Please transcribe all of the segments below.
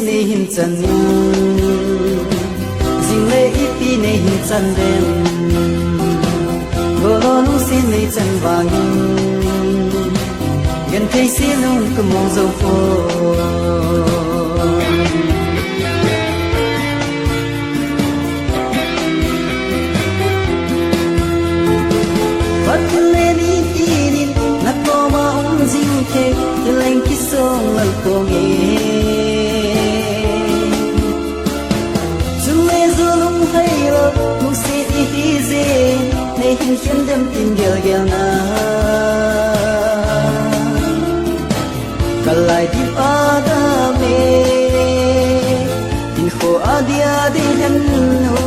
ne hin chan jing le ipi ne hin chan dem go lo lu se ne chan wang gan thei se lung ka mong zo fo But leni tinin na ko ma jing ke leng ki song lal ko ge chule zulum hai ro mu se hi ze nei hin chen dem tin gel gel na kalai di ada me tin kho adia de han no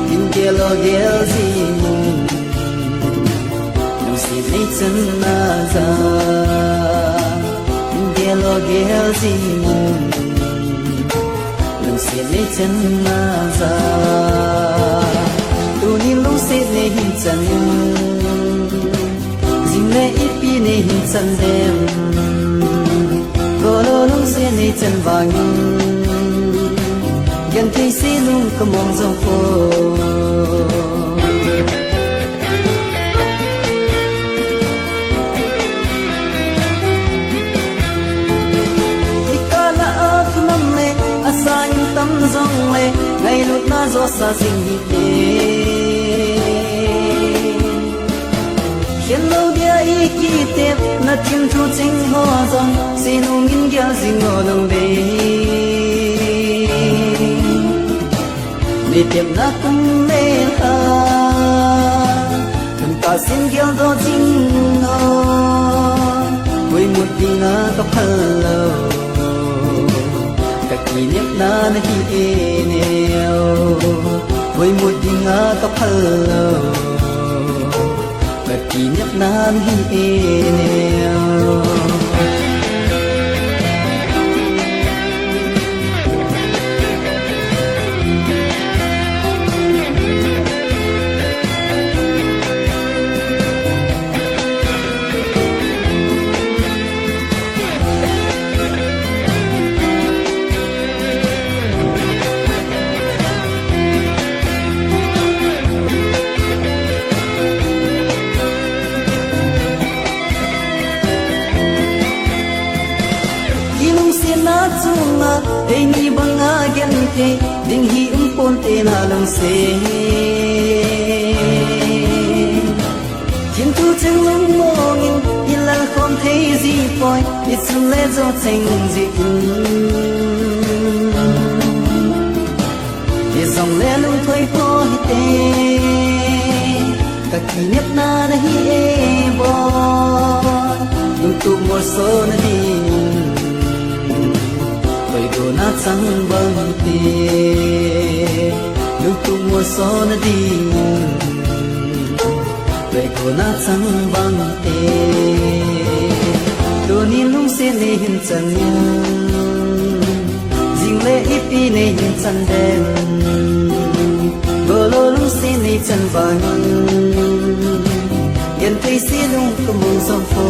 tin gel gel zin Nei chân na za gelo gel zin lung se nei chân na za tu ni lung se nei hin chân jing le ipi nei hin chân dem go lo lung se nei chân wang gan thei se lung ka mong zo fo tâm dòng lệ ngày lúc na gió xa dinh đi tê khiến lâu dia ý kỳ tiếp na thiên thu chính hoa dòng xin ông in kia dinh ngô đồng bê để tiếp na cùng lê ha thần ta xin kia gió chính ngô với một đi na tóc hờ lâu kỷ niệm na hi neo với một đinh ngã tóc hờ và kỷ niệm na hi neo ai ni banga gen ke ding hi pon te na long se thiên thu chân lung mong in là không thấy gì voi ít sum lệ do thành gì để dòng lệ lung thôi po hi te cả kỷ niệm na hi e bo lung tu một số na đi tôi na sang băng tê lúc tu mùa gió na đi tôi na sang băng tê tôi ni lung se ne hin chân jing le ipi ne hin chân đen bờ lô lung se ne chân vàng yên thấy se lung có mong sông phố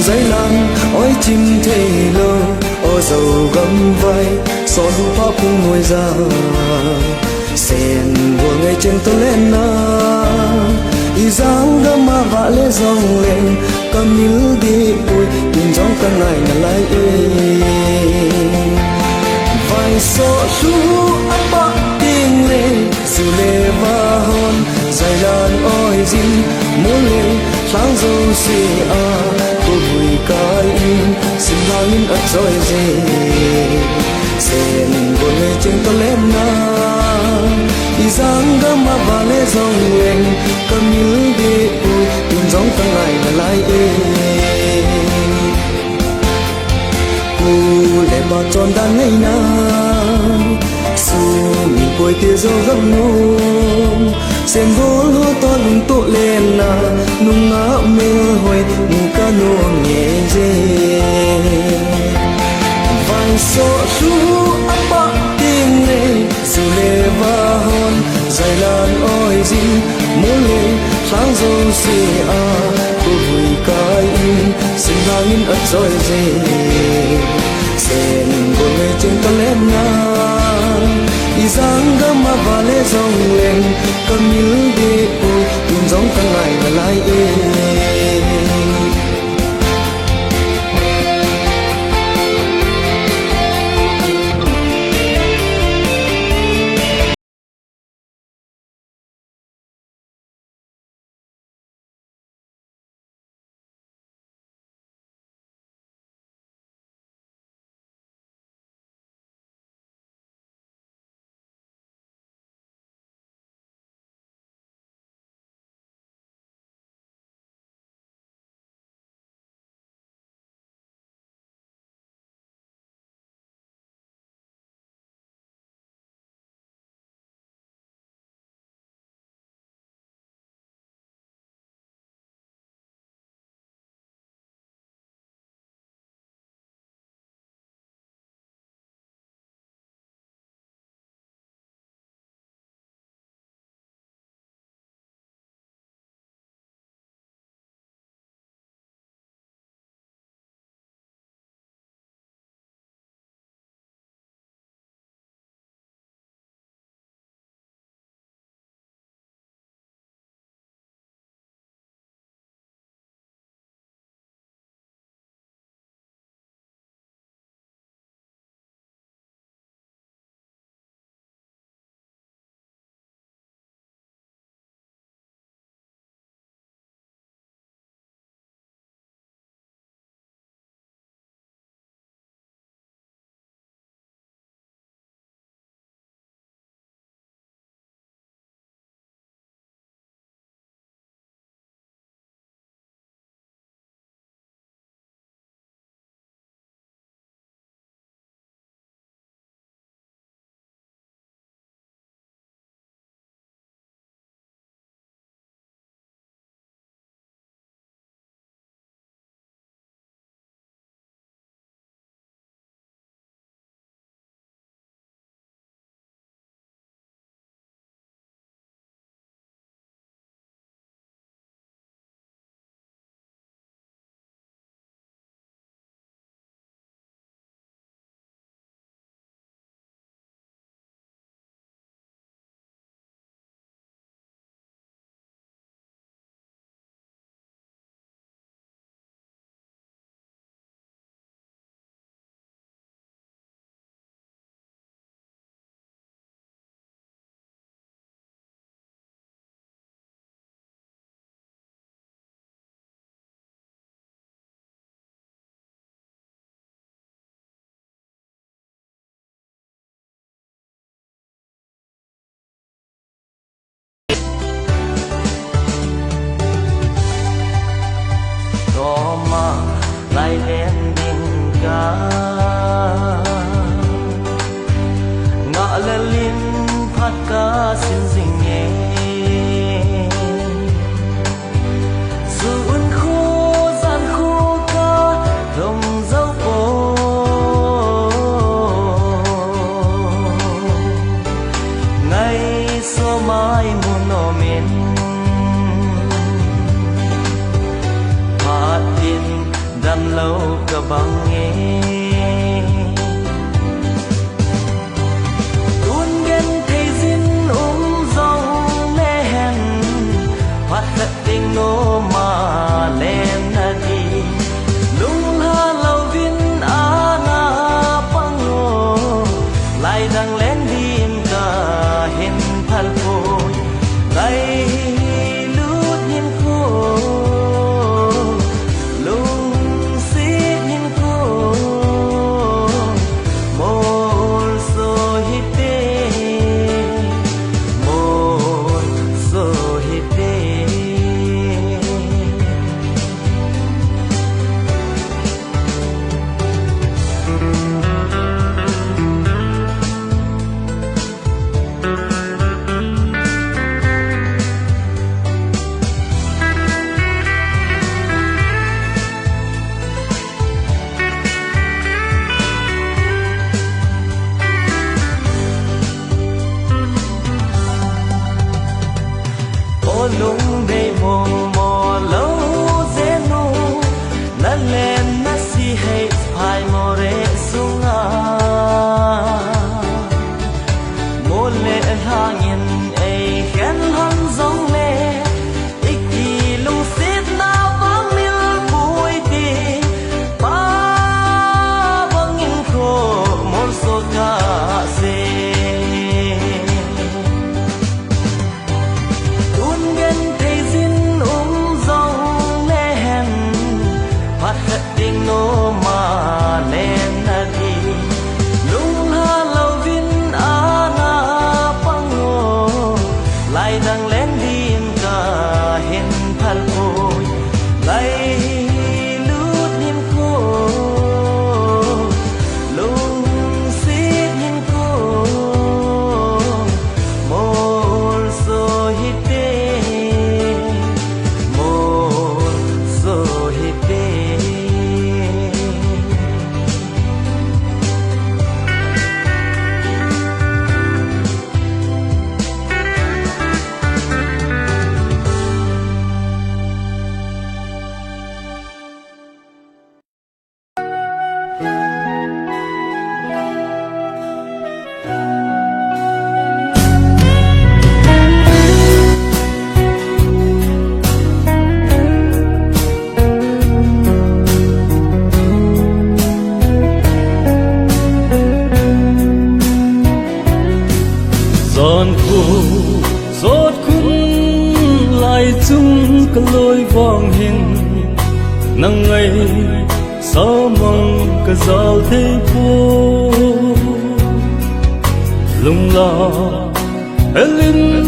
dây lan ôi chim thề lơ ô dầu gấm vai gió thu pháp cũng ngồi ra sen vừa ngày trên tôi lên na y dáng gấm mà vạ lê dòng lên cầm níu đi bụi nhìn gió căn này là lại vài gió chú áp bạc tiếng lên dù lê va hôn dây lan ôi dinh muốn lên sáng dâu xì à tôi vui cái xin lao in ở rồi gì sen buồn lệ trên to lên na đi giang gam mà và lệ dòng lên cầm như đi ui tìm gióng tăng lại là lại lệ bà tròn đàn ngày na su mình quay tia dâu gấp nôm sen vô lúa to lùng tụ lên na nung ngã mưa hồi mù ca nô nhẹ dê vàng sọ su áp bạc tiếng lên dù lệ và hòn dài lan oi gì muốn lên sáng dâu xì à cô vui cái xin hàng in ớt rồi dê sen buồn lệ trên tấm lên na đi giang gam mà và lệ dòng lên cầm như đi u tìm gióng tăng lại là lại lại lên đỉnh ca ngã lên liên phát ca xin dình nhẹ dù ơn khô gian khô ca đồng dấu phố ngày số mai muôn nọ miền đam lâu cả bằng nghe tuôn gen thấy dính dòng nè hẹn phát thật tình nô mà lên đi lung ha lâu viên á na băng ngô lại đang lên đi cả hình thân phôi lại lút nhìn khô lung cả lối vang hình nắng ngày sao mong cả dạo thế phố lung la elin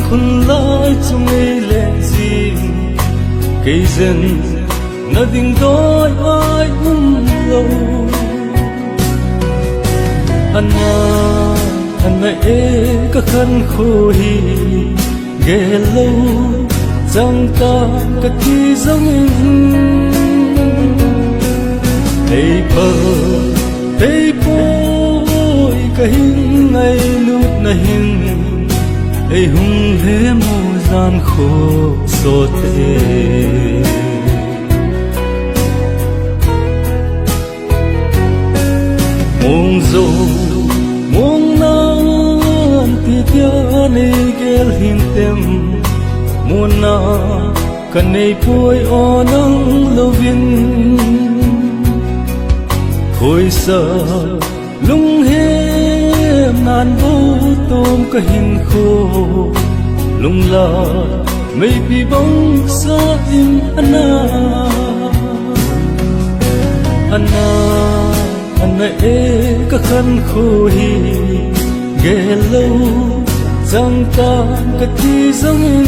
khun lai chung ei le gì cây dân na ding đôi ai lâu anh e ka khăn khô hi ghé lâu rằng ta ka thi giống thấy bôi ka hin ngày nút na hin ấy hung hế mô gian khô sốt mong dâu mong nan ti tia nei gel hin tem muôn na kan nei poi onang lovin khoi sa lung hem nan bo tom ka hin kho lung la mei pi bong sa im ana anh e ka khăn khô hi ghé lâu rằng ta ka thi giống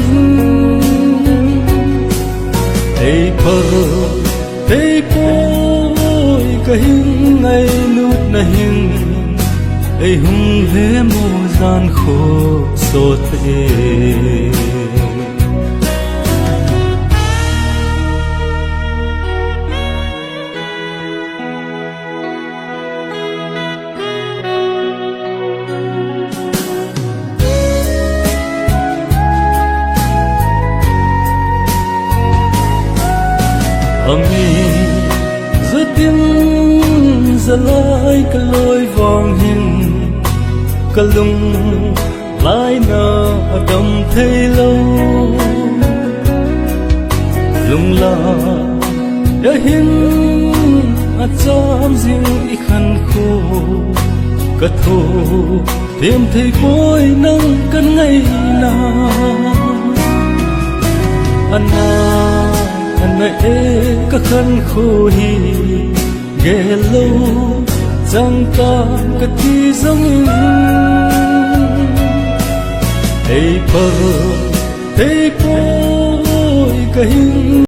thấy bôi ka hin ngày nút na hin ấy hung hế mô gian khô sốt ami giữa tiếng giờ lại cả lối vang hình cả lung lại nở đầm thấy lâu lung la đã hin chăm riêng ý khăn khô cả thô thêm thấy bôi nắng cơn ngày nào anh e ka khăn khô hi ghé lâu rằng ta ka thi giống thấy bôi ka hin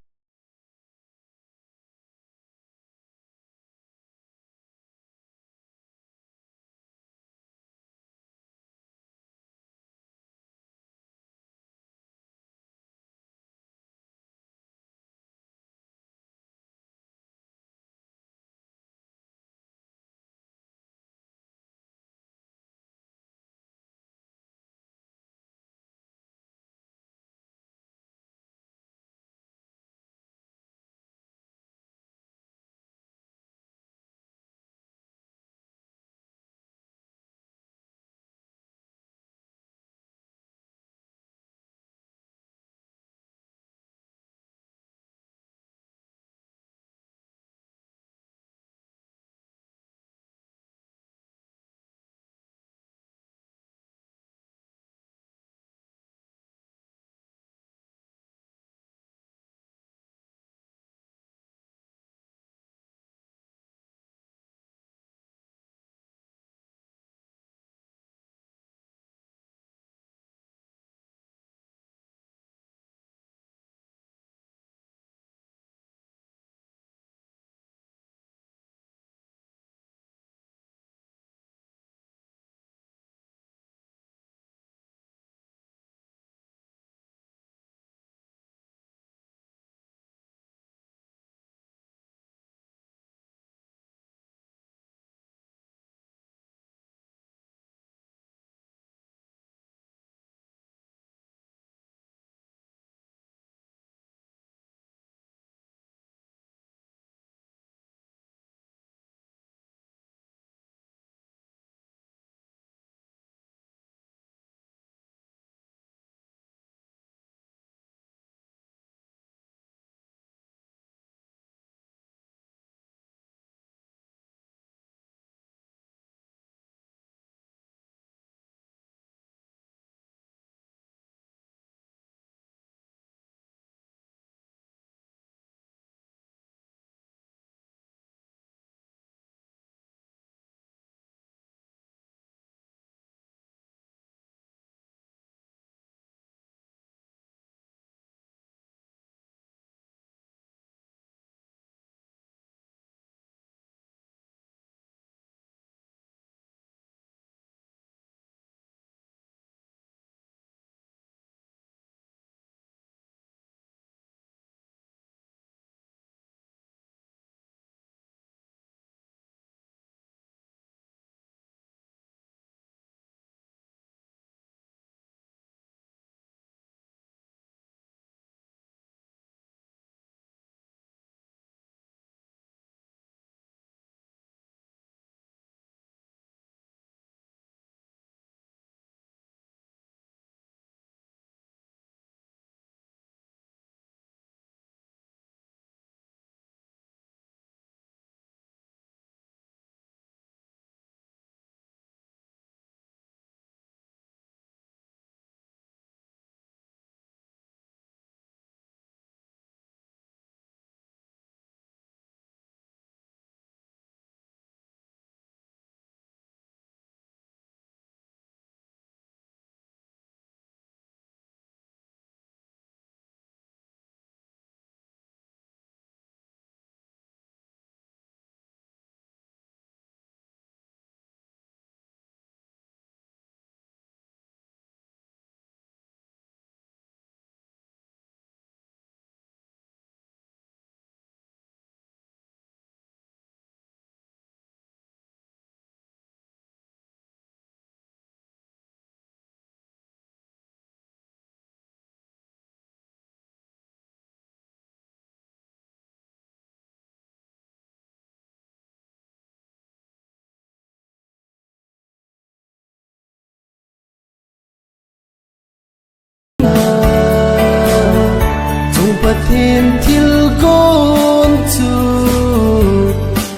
thêm thiếu con chu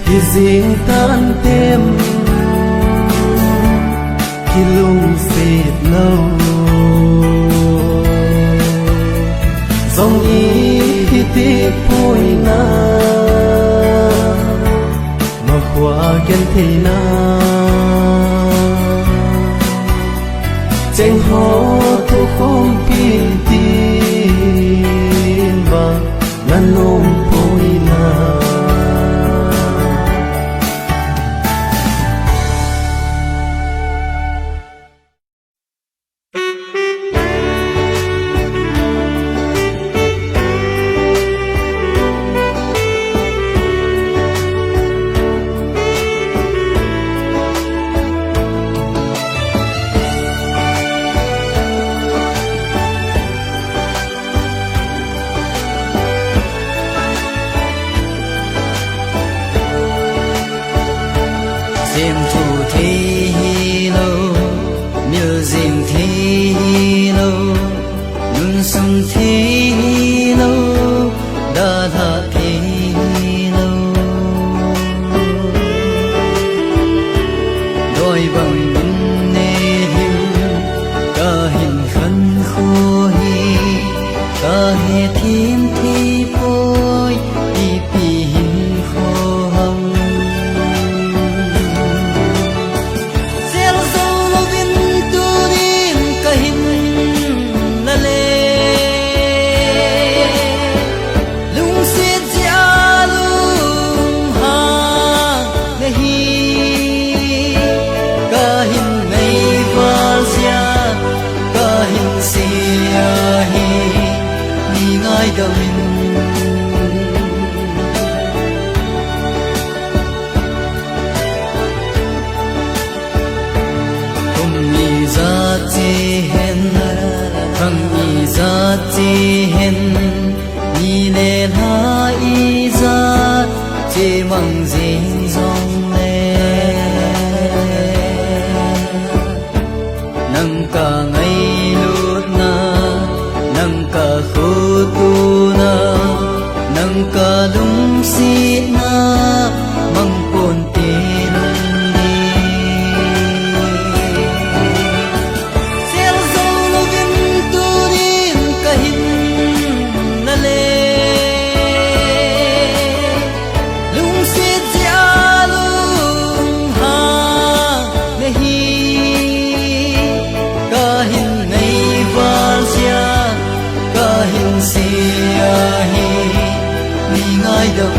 thì riêng tan thêm khi lung xịt lâu dòng ý thì tiếc vui na mà qua gần thế na chẳng họ thu không biết tin và ngăn ôm vui na Diêm thủ thi lâu miêu diêm thi lâu nun sông thi lâu đa tha thi lâu đôi bằng bún nê hiu ca hình khăn khô hi ca he thiên thi bôi đi pi hình khô hồng đầu mình không nghĩ ra chi hen không nghĩ ra chi hen nghĩ lên ha ý ra chỉ mong gì dòng lên nâng cả ngày lút na nâng cả khu tu na nâng cả lung si na mang pon ti lung đi sel zo lo vin tu din ka hin na le lung si ja lung ha me hi ka hin nei va sia hình xia hi ni ngai đâu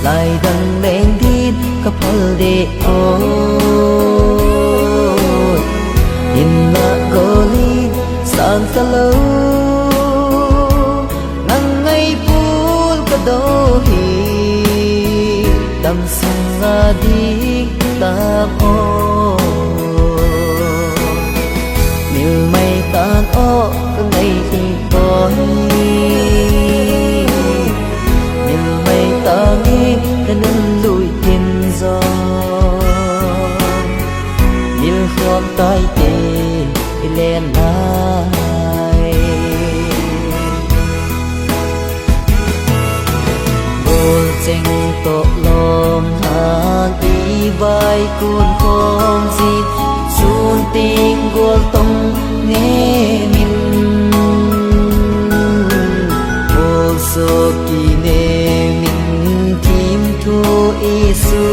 lại đằng đèn đi cấp hal để ôi in là goli sang ta lâu ngang ngay pul ka do hi đam sung ra đi ta ô nếu mây tan ô cái ngày thì có nếu mây tan đi ta nên lùi tiền gió nếu không tay tê thì lên lại bồ tranh tổ lom hàng đi vai cuốn không gì xuân tình của tông nghe mình bồ số kỳ nê mình tìm thu Isu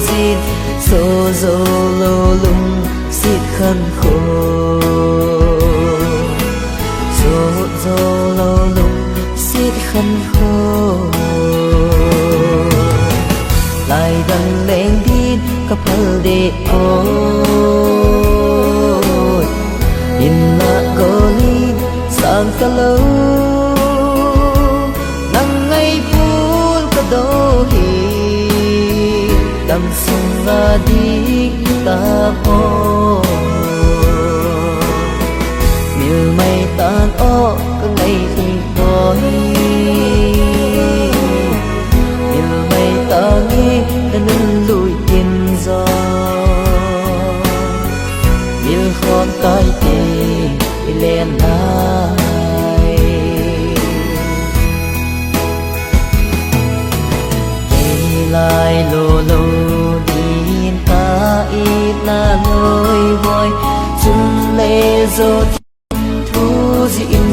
dịt số dâu lâu lung xịt khăn khô số dâu lâu lung xịt khăn khô lại đằng đèn đi cấp hal để ôi in là goli sang ta lâu ngang ngay pul ka do hi đam sung ra đi ta ô miêu mây tan ô cái ngày thì có miêu mây tan đi ta nên lùi tiền gió miêu không tay tê lên lại lại lô lô đi ta ít là nơi voi chung lê dốt thu dịn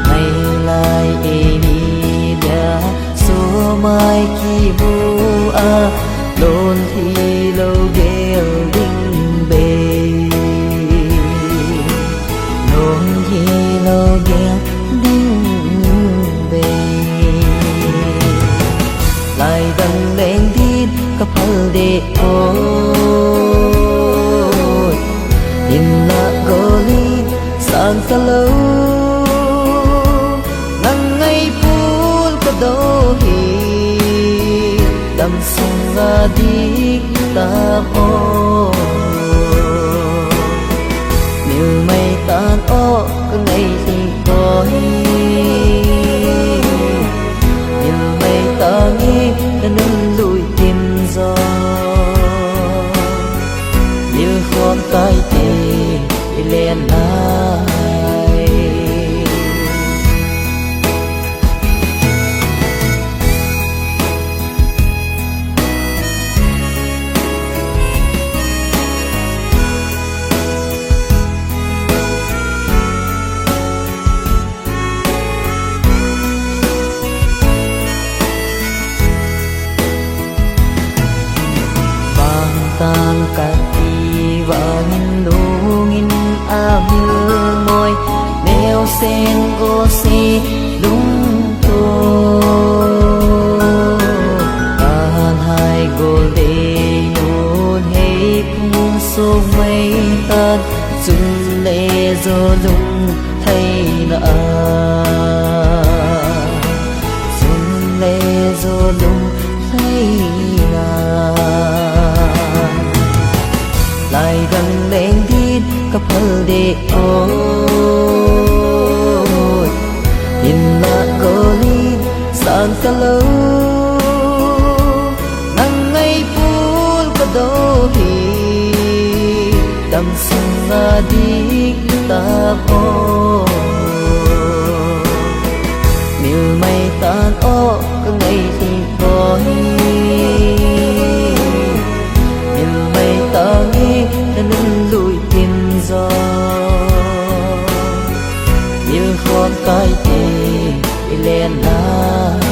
ngày lại đi đã số mai khi bu a đồn thì lâu gheo đinh bề đồn thì lâu gheo đinh bề lại đằng đèn đi cấp hal để ôi in là goli sang ta lâu ngang ngay pul ka do hi đam sung ra đi ta ô nếu mây tan ô cái ngày thì có nếu mây tan đi ta nên lùi tiền gió nếu không tay tê thì lên lại tan cả đi và nhìn lungin a mưa môi neo sen gosi lung to tan hai go de non hey phung so mây tan chung lê do lung thay na chung lê do lung thay na lại đằng đèn đi cấp hal để ôi in là goli sang ta lâu ngang ngay pul ka do hi đam sung ra đi ta ô miêu mây tan ô cái ngày thì có ta nên lùi tiền gió nếu không tay tê lên lại